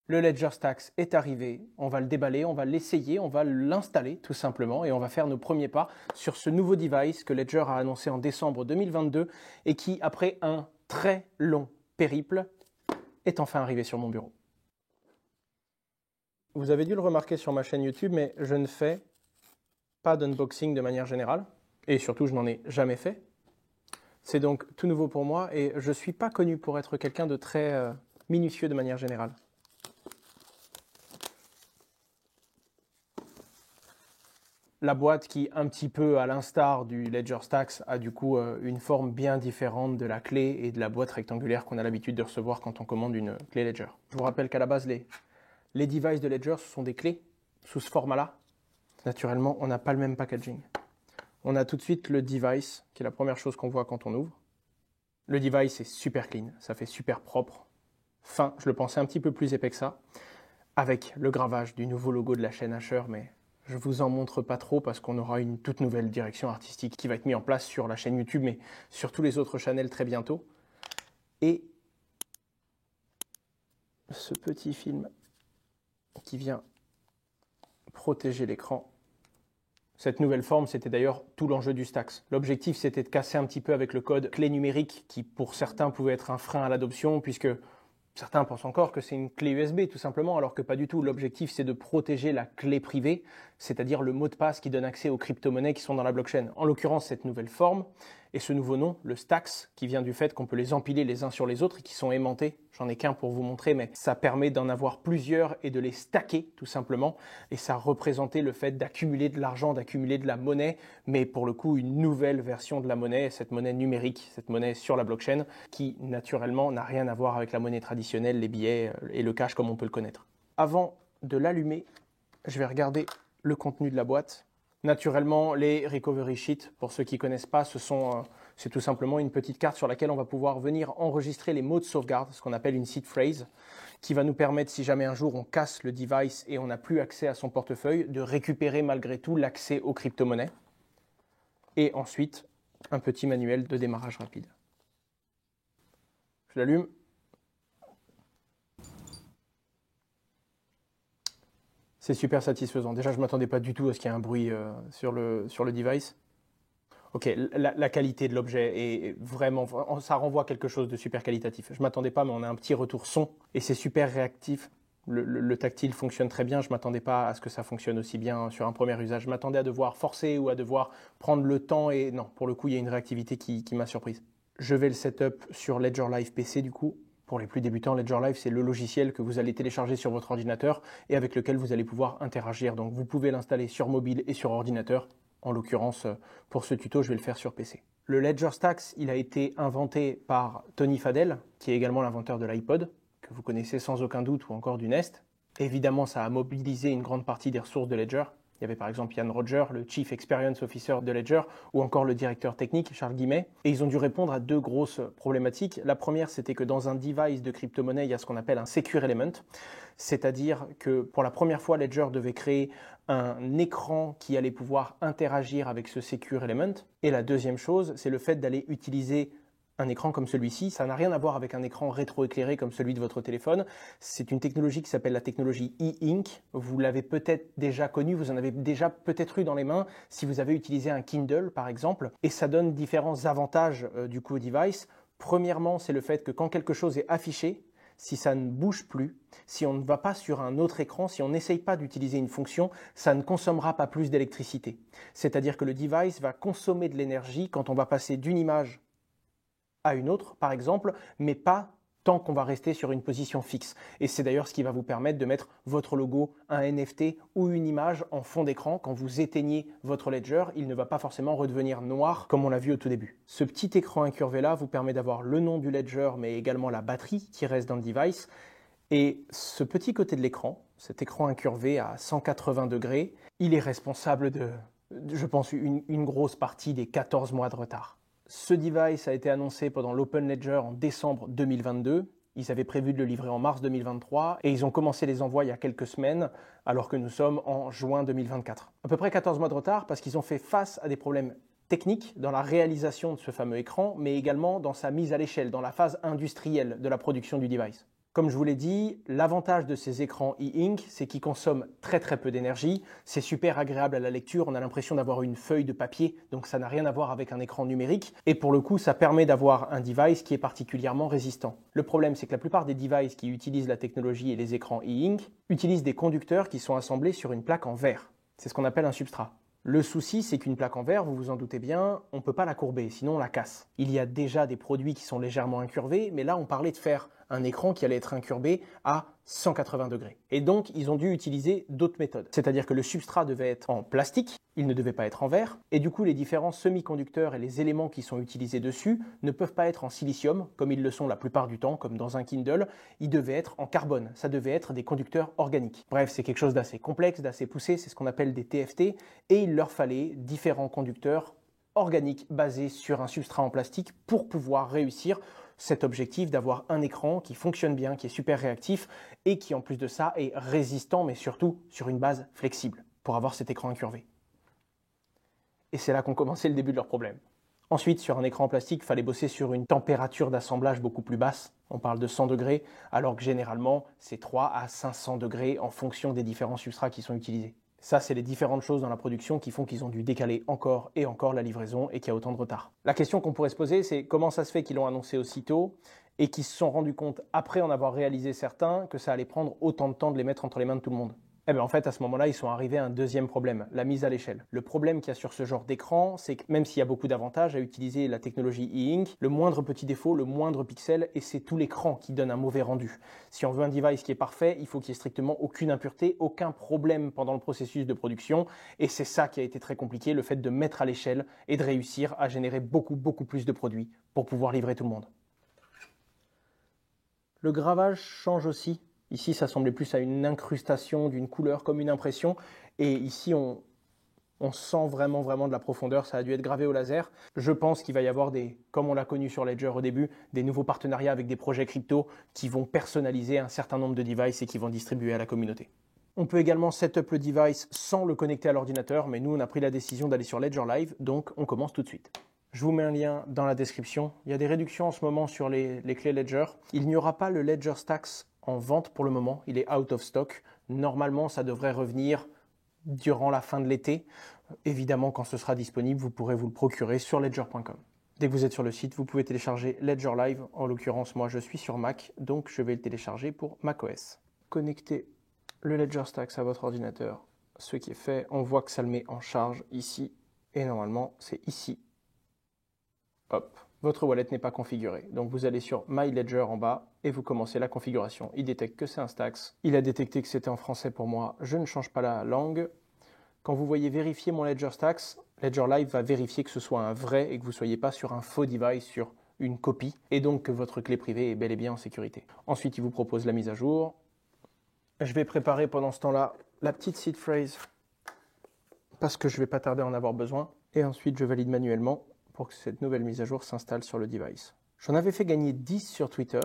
Le Ledger Stax est arrivé, on va le déballer, on va l'essayer, on va l'installer tout simplement et on va faire nos premiers pas sur ce nouveau device que Ledger a annoncé en décembre 2022 et qui, après un très long périple, est enfin arrivé sur mon bureau. Vous avez dû le remarquer sur ma chaîne YouTube, mais je ne fais pas d'unboxing de manière générale et surtout je n'en ai jamais fait. C'est donc tout nouveau pour moi et je ne suis pas connu pour être quelqu'un de très minutieux de manière générale. La boîte qui, un petit peu à l'instar du Ledger Stax, a du coup une forme bien différente de la clé et de la boîte rectangulaire qu'on a l'habitude de recevoir quand on commande une clé Ledger. Je vous rappelle qu'à la base, les devices de Ledger, ce sont des clés sous ce format-là. Naturellement, on n'a pas le même packaging. On a tout de suite le device, qui est la première chose qu'on voit quand on ouvre. Le device est super clean, ça fait super propre. Fin, je le pensais un petit peu plus épais que ça, avec le gravage du nouveau logo de la chaîne Asher, mais je vous en montre pas trop parce qu'on aura une toute nouvelle direction artistique qui va être mise en place sur la chaîne YouTube, mais sur tous les autres channels très bientôt. Et ce petit film qui vient protéger l'écran. Cette nouvelle forme, c'était d'ailleurs tout l'enjeu du Stax. L'objectif, c'était de casser un petit peu avec le code clé numérique qui, pour certains, pouvait être un frein à l'adoption, puisque certains pensent encore que c'est une clé USB tout simplement, alors que pas du tout. L'objectif, c'est de protéger la clé privée, c'est-à-dire le mot de passe qui donne accès aux crypto-monnaies qui sont dans la blockchain. En l'occurrence, cette nouvelle forme et ce nouveau nom, le Stax, qui vient du fait qu'on peut les empiler les uns sur les autres et qui sont aimantés. J'en ai qu'un pour vous montrer, mais ça permet d'en avoir plusieurs et de les stacker tout simplement. Et ça représentait le fait d'accumuler de l'argent, d'accumuler de la monnaie, mais pour le coup, une nouvelle version de la monnaie, cette monnaie numérique, cette monnaie sur la blockchain, qui naturellement n'a rien à voir avec la monnaie traditionnelle, les billets et le cash comme on peut le connaître. Avant de l'allumer, je vais regarder le contenu de la boîte. Naturellement, les recovery sheets, pour ceux qui ne connaissent pas, c'est tout simplement une petite carte sur laquelle on va pouvoir venir enregistrer les mots de sauvegarde, ce qu'on appelle une seed phrase, qui va nous permettre, si jamais un jour on casse le device et on n'a plus accès à son portefeuille, de récupérer malgré tout l'accès aux crypto-monnaies. Et ensuite, un petit manuel de démarrage rapide. Je l'allume. C'est super satisfaisant. Déjà, je ne m'attendais pas du tout à ce qu'il y ait un bruit sur le device. Ok, la qualité de l'objet est vraiment, ça renvoie à quelque chose de super qualitatif. Je ne m'attendais pas, mais on a un petit retour son et c'est super réactif. Le tactile fonctionne très bien. Je ne m'attendais pas à ce que ça fonctionne aussi bien sur un premier usage. Je m'attendais à devoir forcer ou à devoir prendre le temps et non, pour le coup, il y a une réactivité qui m'a surprise. Je vais le setup sur Ledger Live PC du coup. Pour les plus débutants, Ledger Live, c'est le logiciel que vous allez télécharger sur votre ordinateur et avec lequel vous allez pouvoir interagir. Donc, vous pouvez l'installer sur mobile et sur ordinateur. En l'occurrence, pour ce tuto, je vais le faire sur PC. Le Ledger Stax, il a été inventé par Tony Fadell, qui est également l'inventeur de l'iPod, que vous connaissez sans aucun doute, ou encore du Nest. Évidemment, ça a mobilisé une grande partie des ressources de Ledger. Il y avait par exemple Ian Rogers, le Chief Experience Officer de Ledger, ou encore le directeur technique, Charles Guimet. Et ils ont dû répondre à deux grosses problématiques. La première, c'était que dans un device de crypto-monnaie, il y a ce qu'on appelle un secure element. C'est-à-dire que pour la première fois, Ledger devait créer un écran qui allait pouvoir interagir avec ce secure element. Et la deuxième chose, c'est le fait d'aller utiliser un écran comme celui-ci. Ça n'a rien à voir avec un écran rétroéclairé comme celui de votre téléphone. C'est une technologie qui s'appelle la technologie e-ink. Vous l'avez peut-être déjà connue, vous en avez déjà peut-être eu dans les mains si vous avez utilisé un Kindle par exemple. Et ça donne différents avantages du coup au device. Premièrement, c'est le fait que quand quelque chose est affiché, si ça ne bouge plus, si on ne va pas sur un autre écran, si on n'essaye pas d'utiliser une fonction, ça ne consommera pas plus d'électricité. C'est-à-dire que le device va consommer de l'énergie quand on va passer d'une image à une autre, par exemple, mais pas tant qu'on va rester sur une position fixe. Et c'est d'ailleurs ce qui va vous permettre de mettre votre logo, un NFT ou une image en fond d'écran. Quand vous éteignez votre Ledger, il ne va pas forcément redevenir noir comme on l'a vu au tout début. Ce petit écran incurvé là vous permet d'avoir le nom du Ledger, mais également la batterie qui reste dans le device. Et ce petit côté de l'écran, cet écran incurvé à 180 degrés, il est responsable de je pense, une grosse partie des 14 mois de retard. Ce device a été annoncé pendant l'Open Ledger en décembre 2022. Ils avaient prévu de le livrer en mars 2023 et ils ont commencé les envois il y a quelques semaines alors que nous sommes en juin 2024. À peu près 14 mois de retard parce qu'ils ont fait face à des problèmes techniques dans la réalisation de ce fameux écran, mais également dans sa mise à l'échelle, dans la phase industrielle de la production du device. Comme je vous l'ai dit, l'avantage de ces écrans e-ink, c'est qu'ils consomment très peu d'énergie. C'est super agréable à la lecture, on a l'impression d'avoir une feuille de papier, donc ça n'a rien à voir avec un écran numérique. Et pour le coup, ça permet d'avoir un device qui est particulièrement résistant. Le problème, c'est que la plupart des devices qui utilisent la technologie et les écrans e-ink utilisent des conducteurs qui sont assemblés sur une plaque en verre. C'est ce qu'on appelle un substrat. Le souci, c'est qu'une plaque en verre, vous vous en doutez bien, on ne peut pas la courber, sinon on la casse. Il y a déjà des produits qui sont légèrement incurvés, mais là on parlait de faire un écran qui allait être incurvé à 180 degrés. Et donc ils ont dû utiliser d'autres méthodes. C'est-à-dire que le substrat devait être en plastique, il ne devait pas être en verre, et du coup les différents semi-conducteurs et les éléments qui sont utilisés dessus ne peuvent pas être en silicium, comme ils le sont la plupart du temps, comme dans un Kindle, ils devaient être en carbone, ça devait être des conducteurs organiques. Bref, c'est quelque chose d'assez complexe, d'assez poussé, c'est ce qu'on appelle des TFT, et il leur fallait différents conducteurs organiques basés sur un substrat en plastique pour pouvoir réussir cet objectif d'avoir un écran qui fonctionne bien, qui est super réactif et qui en plus de ça est résistant mais surtout sur une base flexible pour avoir cet écran incurvé. Et c'est là qu'ont commencé le début de leur problème. Ensuite, sur un écran en plastique, il fallait bosser sur une température d'assemblage beaucoup plus basse. On parle de 100 degrés, alors que généralement, c'est 3 à 500 degrés en fonction des différents substrats qui sont utilisés. Ça, c'est les différentes choses dans la production qui font qu'ils ont dû décaler encore et encore la livraison et qu'il y a autant de retard. La question qu'on pourrait se poser, c'est comment ça se fait qu'ils l'ont annoncé aussitôt et qu'ils se sont rendus compte, après en avoir réalisé certains, que ça allait prendre autant de temps de les mettre entre les mains de tout le monde. Eh bien en fait, à ce moment-là, ils sont arrivés à un deuxième problème, la mise à l'échelle. Le problème qu'il y a sur ce genre d'écran, c'est que même s'il y a beaucoup d'avantages à utiliser la technologie e-ink, le moindre petit défaut, le moindre pixel, et c'est tout l'écran qui donne un mauvais rendu. Si on veut un device qui est parfait, il faut qu'il n'y ait strictement aucune impureté, aucun problème pendant le processus de production, et c'est ça qui a été très compliqué, le fait de mettre à l'échelle et de réussir à générer beaucoup plus de produits pour pouvoir livrer tout le monde. Le gravage change aussi. Ici, ça semblait plus à une incrustation d'une couleur comme une impression. Et ici, on sent vraiment de la profondeur. Ça a dû être gravé au laser. Je pense qu'il va y avoir comme on l'a connu sur Ledger au début, des nouveaux partenariats avec des projets crypto qui vont personnaliser un certain nombre de devices et qui vont distribuer à la communauté. On peut également setup le device sans le connecter à l'ordinateur, mais nous, on a pris la décision d'aller sur Ledger Live, donc on commence tout de suite. Je vous mets un lien dans la description. Il y a des réductions en ce moment sur les clés Ledger. Il n'y aura pas le Ledger Stacks en vente pour le moment. Il est out of stock. Normalement, ça devrait revenir durant la fin de l'été. Évidemment, quand ce sera disponible, vous pourrez vous le procurer sur ledger.com. Dès que vous êtes sur le site, vous pouvez télécharger Ledger Live. En l'occurrence, moi, je suis sur Mac, donc je vais le télécharger pour macOS. Connectez le Ledger Stacks à votre ordinateur. Ce qui est fait, on voit que ça le met en charge ici. Et normalement, c'est ici. Hop, votre wallet n'est pas configuré. Donc vous allez sur My Ledger en bas et vous commencez la configuration. Il détecte que c'est un Stacks. Il a détecté que c'était en français pour moi. Je ne change pas la langue. Quand vous voyez vérifier mon Ledger Stacks, Ledger Live va vérifier que ce soit un vrai et que vous ne soyez pas sur un faux device, sur une copie, et donc que votre clé privée est bel et bien en sécurité. Ensuite, il vous propose la mise à jour. Je vais préparer pendant ce temps-là la petite seed phrase parce que je ne vais pas tarder à en avoir besoin. Et ensuite, je valide manuellement pour que cette nouvelle mise à jour s'installe sur le device. J'en avais fait gagner 10 sur Twitter.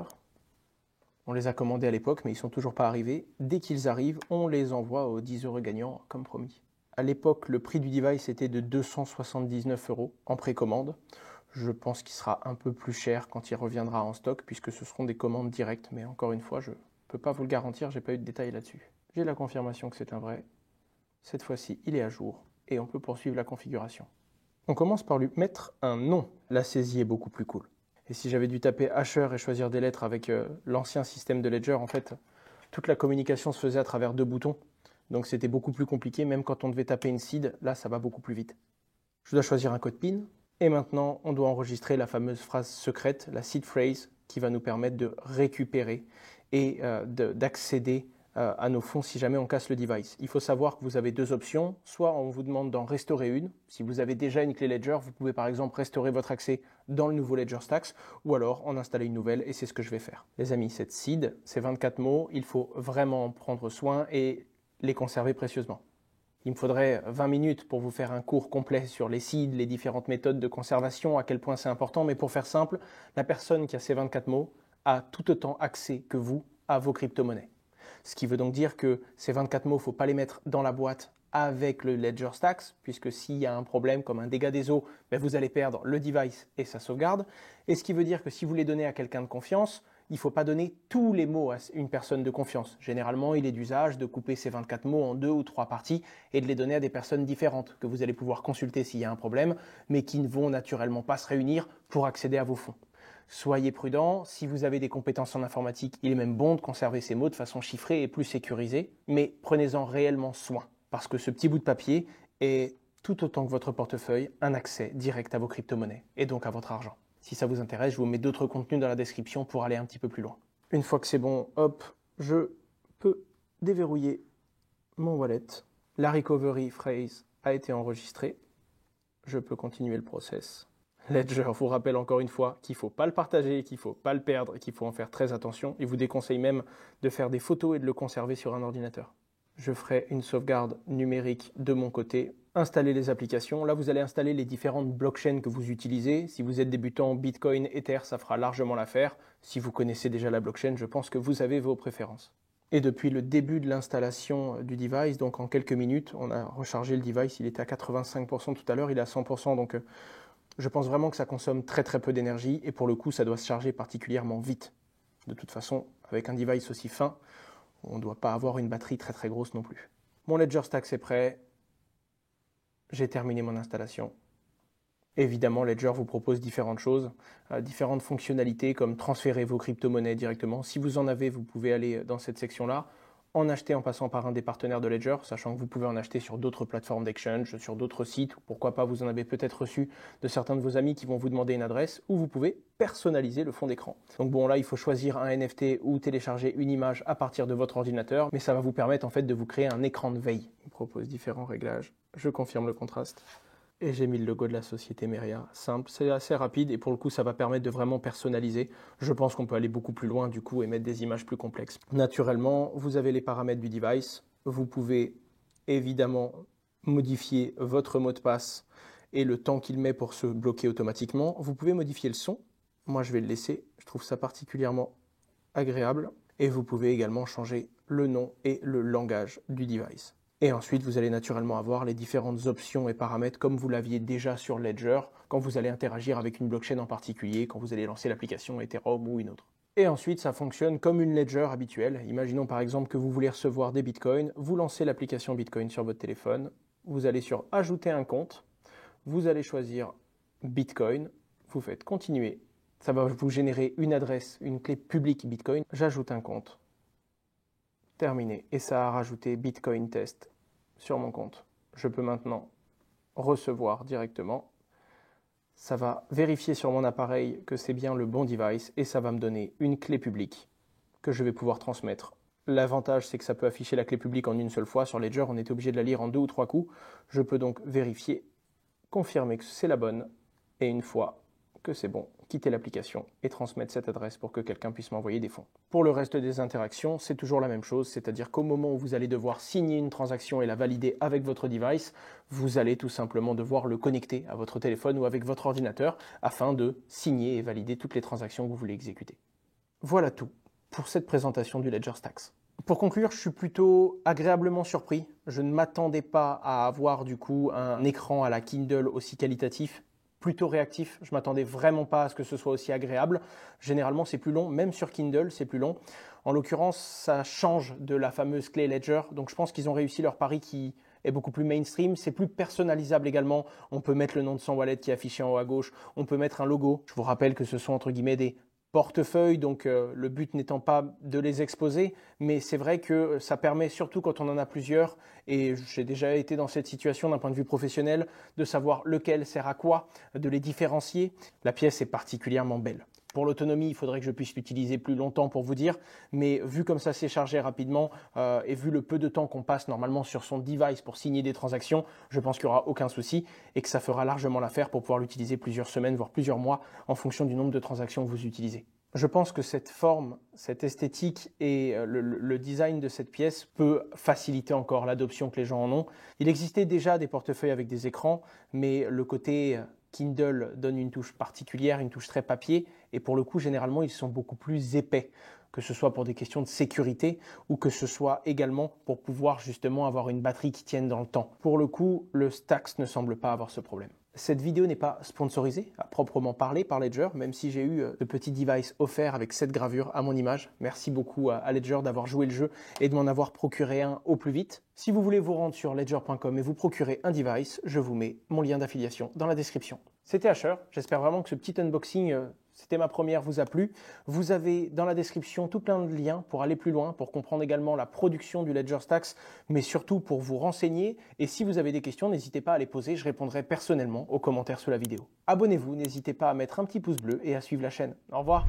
On les a commandés à l'époque, mais ils ne sont toujours pas arrivés. Dès qu'ils arrivent, on les envoie aux 10 heureux gagnants, comme promis. À l'époque, le prix du device était de 279 € en précommande. Je pense qu'il sera un peu plus cher quand il reviendra en stock, puisque ce seront des commandes directes. Mais encore une fois, je ne peux pas vous le garantir, je n'ai pas eu de détails là-dessus. J'ai la confirmation que c'est un vrai. Cette fois-ci, il est à jour et on peut poursuivre la configuration. On commence par lui mettre un nom. La saisie est beaucoup plus cool. Et si j'avais dû taper Asher et choisir des lettres avec l'ancien système de Ledger, en fait, toute la communication se faisait à travers 2 boutons. Donc c'était beaucoup plus compliqué, même quand on devait taper une seed, là ça va beaucoup plus vite. Je dois choisir un code PIN. Et maintenant, on doit enregistrer la fameuse phrase secrète, la seed phrase, qui va nous permettre de récupérer et d'accéder à nos fonds si jamais on casse le device. Il faut savoir que vous avez 2 options. Soit on vous demande d'en restaurer une. Si vous avez déjà une clé Ledger, vous pouvez par exemple restaurer votre accès dans le nouveau Ledger Stacks ou alors en installer une nouvelle et c'est ce que je vais faire. Les amis, cette seed, c'est 24 mots. Il faut vraiment en prendre soin et les conserver précieusement. Il me faudrait 20 minutes pour vous faire un cours complet sur les seeds, les différentes méthodes de conservation, à quel point c'est important. Mais pour faire simple, la personne qui a ces 24 mots a tout autant accès que vous à vos crypto-monnaies. Ce qui veut donc dire que ces 24 mots, il ne faut pas les mettre dans la boîte avec le Ledger Stacks, puisque s'il y a un problème comme un dégât des eaux, vous allez perdre le device et sa sauvegarde. Et ce qui veut dire que si vous les donnez à quelqu'un de confiance, il ne faut pas donner tous les mots à une personne de confiance. Généralement, il est d'usage de couper ces 24 mots en 2 ou 3 parties et de les donner à des personnes différentes que vous allez pouvoir consulter s'il y a un problème, mais qui ne vont naturellement pas se réunir pour accéder à vos fonds. Soyez prudent, si vous avez des compétences en informatique, il est même bon de conserver ces mots de façon chiffrée et plus sécurisée, mais prenez-en réellement soin, parce que ce petit bout de papier est, tout autant que votre portefeuille, un accès direct à vos crypto-monnaies et donc à votre argent. Si ça vous intéresse, je vous mets d'autres contenus dans la description pour aller un petit peu plus loin. Une fois que c'est bon, hop, je peux déverrouiller mon wallet. La recovery phrase a été enregistrée. Je peux continuer le process. Ledger vous rappelle encore une fois qu'il ne faut pas le partager, qu'il ne faut pas le perdre, qu'il faut en faire très attention. Il vous déconseille même de faire des photos et de le conserver sur un ordinateur. Je ferai une sauvegarde numérique de mon côté. Installer les applications. Là, vous allez installer les différentes blockchains que vous utilisez. Si vous êtes débutant, Bitcoin, Ether, ça fera largement l'affaire. Si vous connaissez déjà la blockchain, je pense que vous avez vos préférences. Et depuis le début de l'installation du device, donc en quelques minutes, on a rechargé le device. Il était à 85% tout à l'heure, il est à 100%. Donc je pense vraiment que ça consomme très très peu d'énergie. Et pour le coup, ça doit se charger particulièrement vite. De toute façon, avec un device aussi fin, on ne doit pas avoir une batterie très très grosse non plus. Mon Ledger Stacks est prêt. J'ai terminé mon installation. Évidemment, Ledger vous propose différentes choses, différentes fonctionnalités comme transférer vos crypto-monnaies directement. Si vous en avez, vous pouvez aller dans cette section-là, en acheter en passant par un des partenaires de Ledger, sachant que vous pouvez en acheter sur d'autres plateformes d'exchange, sur d'autres sites, ou pourquoi pas vous en avez peut-être reçu de certains de vos amis qui vont vous demander une adresse, ou vous pouvez personnaliser le fond d'écran. Donc bon, là, il faut choisir un NFT ou télécharger une image à partir de votre ordinateur, mais ça va vous permettre en fait de vous créer un écran de veille. Il propose différents réglages. Je confirme le contraste. Et j'ai mis le logo de la société Meria. Simple, c'est assez rapide et pour le coup, ça va permettre de vraiment personnaliser. Je pense qu'on peut aller beaucoup plus loin du coup et mettre des images plus complexes. Naturellement, vous avez les paramètres du device. Vous pouvez évidemment modifier votre mot de passe et le temps qu'il met pour se bloquer automatiquement. Vous pouvez modifier le son. Moi, je vais le laisser. Je trouve ça particulièrement agréable. Et vous pouvez également changer le nom et le langage du device. Et ensuite, vous allez naturellement avoir les différentes options et paramètres comme vous l'aviez déjà sur Ledger quand vous allez interagir avec une blockchain en particulier, quand vous allez lancer l'application Ethereum ou une autre. Et ensuite, ça fonctionne comme une Ledger habituelle. Imaginons par exemple que vous voulez recevoir des bitcoins, vous lancez l'application Bitcoin sur votre téléphone, vous allez sur Ajouter un compte, vous allez choisir Bitcoin, vous faites Continuer. Ça va vous générer une adresse, une clé publique Bitcoin. J'ajoute un compte. Terminé. Et ça a rajouté Bitcoin Test sur mon compte. Je peux maintenant recevoir directement. Ça va vérifier sur mon appareil que c'est bien le bon device et ça va me donner une clé publique que je vais pouvoir transmettre. L'avantage, c'est que ça peut afficher la clé publique en une seule fois. Sur Ledger, on était obligé de la lire en 2 ou 3 coups. Je peux donc vérifier, confirmer que c'est la bonne et une fois que c'est bon, quitter l'application et transmettre cette adresse pour que quelqu'un puisse m'envoyer des fonds. Pour le reste des interactions, c'est toujours la même chose, c'est-à-dire qu'au moment où vous allez devoir signer une transaction et la valider avec votre device, vous allez tout simplement devoir le connecter à votre téléphone ou avec votre ordinateur afin de signer et valider toutes les transactions que vous voulez exécuter. Voilà tout pour cette présentation du Ledger Stacks. Pour conclure, je suis plutôt agréablement surpris. Je ne m'attendais pas à avoir du coup un écran à la Kindle aussi qualitatif, plutôt réactif. Je m'attendais vraiment pas à ce que ce soit aussi agréable. Généralement, c'est plus long, même sur Kindle, c'est plus long. En l'occurrence, ça change de la fameuse clé Ledger. Donc, je pense qu'ils ont réussi leur pari qui est beaucoup plus mainstream. C'est plus personnalisable également. On peut mettre le nom de son wallet qui est affiché en haut à gauche. On peut mettre un logo. Je vous rappelle que ce sont entre guillemets des portefeuille, donc le but n'étant pas de les exposer, mais c'est vrai que ça permet, surtout quand on en a plusieurs, et j'ai déjà été dans cette situation d'un point de vue professionnel, de savoir lequel sert à quoi, de les différencier. La pièce est particulièrement belle. Pour l'autonomie, il faudrait que je puisse l'utiliser plus longtemps pour vous dire, mais vu comme ça s'est chargé rapidement et vu le peu de temps qu'on passe normalement sur son device pour signer des transactions, je pense qu'il n'y aura aucun souci et que ça fera largement l'affaire pour pouvoir l'utiliser plusieurs semaines, voire plusieurs mois en fonction du nombre de transactions que vous utilisez. Je pense que cette forme, cette esthétique et le design de cette pièce peut faciliter encore l'adoption que les gens en ont. Il existait déjà des portefeuilles avec des écrans, mais le côté Kindle donne une touche particulière, une touche très papier, et pour le coup, généralement, ils sont beaucoup plus épais, que ce soit pour des questions de sécurité ou que ce soit également pour pouvoir justement avoir une batterie qui tienne dans le temps. Pour le coup, le Stacks ne semble pas avoir ce problème. Cette vidéo n'est pas sponsorisée à proprement parler par Ledger, même si j'ai eu le petit device offert avec cette gravure à mon image. Merci beaucoup à Ledger d'avoir joué le jeu et de m'en avoir procuré un au plus vite. Si vous voulez vous rendre sur ledger.com et vous procurer un device, je vous mets mon lien d'affiliation dans la description. C'était Asher, j'espère vraiment que ce petit unboxing, c'était ma première, vous a plu. Vous avez dans la description tout plein de liens pour aller plus loin, pour comprendre également la production du Ledger Stacks, mais surtout pour vous renseigner. Et si vous avez des questions, n'hésitez pas à les poser, je répondrai personnellement aux commentaires sous la vidéo. Abonnez-vous, n'hésitez pas à mettre un petit pouce bleu et à suivre la chaîne. Au revoir.